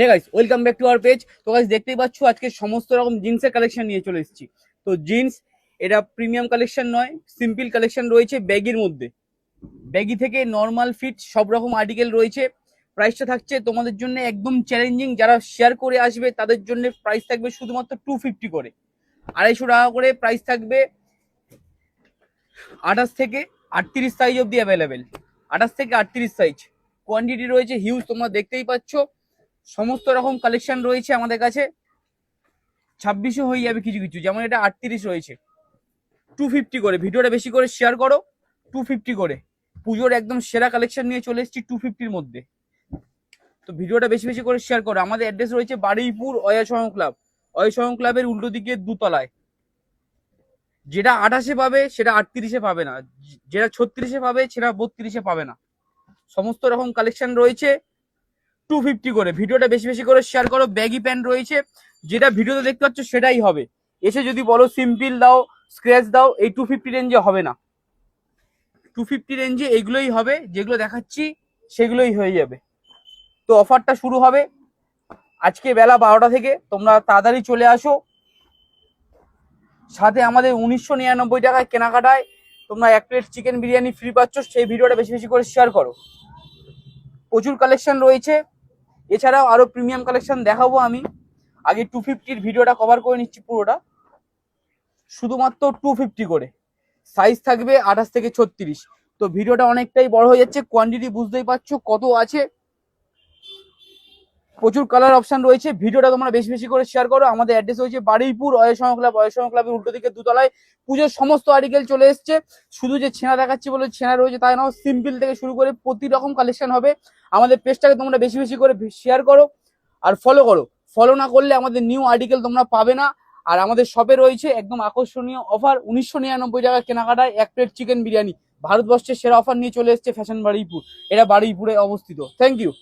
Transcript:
Hey guys, welcome back to our page. তো guys, দেখতেই পাচ্ছ আজকে সমস্ত রকম জিন্সের কালেকশন নিয়ে চলে এসেছি। তো জিন্স এটা প্রিমিয়াম কালেকশন নয়, সিম্পল কালেকশন রয়েছে ব্যাগির মধ্যে। ব্যাগি থেকে নর্মাল ফিট সব রকম আর্টিকেল রয়েছে। প্রাইসটা থাকছে তোমাদের জন্য একদম চ্যালেঞ্জিং, যারা শেয়ার করে আসবে তাদের জন্য প্রাইস থাকবে শুধুমাত্র 250 করে, 250 টাকা করে প্রাইস থাকবে। 28 থেকে 38 সাইজ অব্দি অ্যাভেলেবেল, 28 থেকে 38 সাইজ কোয়ান্টিটি রয়েছে হিউজ, তোমরা দেখতেই পাচ্ছ। সমস্ত রকম কালেকশন রয়েছে আমাদের কাছে। 26ও হয়ে যাবে কিছু কিছু, যেমন এটা 38 রয়েছে। 250 করে, ভিডিওটা বেশি করে শেয়ার করো। 250 করে পুজোর একদম সেরা কালেকশন নিয়ে চলে এসেছি 250-র মধ্যে। তো ভিডিওটা বেশি বেশি করে শেয়ার করো। আমাদের অ্যাড্রেস রয়েছে বারুইপুর অয়সং ক্লাব, অয়সং ক্লাবের উল্টো দিকে দুতলায়। যেটা 28-এ পাবে সেটা 38-এ পাবে না, যেটা 36-এ পাবে সেটা 32-এ পাবে না। সমস্ত রকম কালেকশন রয়েছে 250 করে, ভিডিওটা বেশি বেশি করে শেয়ার করো। ব্যাগি প্যান্ট রয়েছে, যেটা ভিডিওতে দেখতে পাচ্ছ সেটাই হবে। এসে যদি বলো সিম্পল দাও, স্ক্র্যাচ দাও, এই 250 রেঞ্জে হবে না। 250 রেঞ্জে এইগুলোই হবে, যেগুলো দেখাচ্ছি সেগুলোই হয়ে যাবে। তো অফারটা শুরু হবে আজকে বেলা 12টা থেকে, তোমরা তাড়াতাড়ি চলে আসো। সাথে আমাদের 1999 টাকায় কেনাকাটায় তোমরা 1 প্লেট চিকেন বিরিয়ানি ফ্রি পাচ্ছ। সেই ভিডিওটা বেশি বেশি করে শেয়ার করো। প্রচুর কালেকশন রয়েছে, এছাড়াও আরো প্রিমিয়াম কালেকশন দেখাবো আমি। আগে 250-র ভিডিওটা কভার করে নিচ্ছি পুরোটা। শুধুমাত্র 250 করে, সাইজ থাকবে 28 থেকে 36। তো ভিডিওটা অনেকটাই বড় হয়ে যাচ্ছে, কোয়ান্টিটি বুঝতেই পারছো কত আছে। প্রচুর কালার অপশন রয়েছে, ভিডিওটা তোমরা বেশি বেশি করে শেয়ার করো। আমাদের অ্যাড্রেস হচ্ছে বারুইপুর অয়সং ক্লাব, অয়সং ক্লাবের উল্টো দিকে দুতলায়। পুজোর সমস্ত আর্টিকেল চলে এসছে। শুধু যে ছেঁড়া দেখাচ্ছি বলে ছেঁড়া রয়েছে তাই না, সিম্পল থেকে শুরু করে প্রতি রকম কালেকশন হবে। আমাদের পেজটাকে তোমরা বেশি বেশি করে শেয়ার করো আর ফলো করো। ফলো না করলে আমাদের নিউ আর্টিকেল তোমরা পাবে না। আর আমাদের শপে রয়েছে একদম আকর্ষণীয় অফার, 1999 টাকা কেনাকাটায় 1 প্লেট চিকেন বিরিয়ানি। ভারতবর্ষের সেরা অফার নিয়ে চলে এসছে ফ্যাশন বারুইপুর, এটা বারুইপুরে অবস্থিত। Thank you.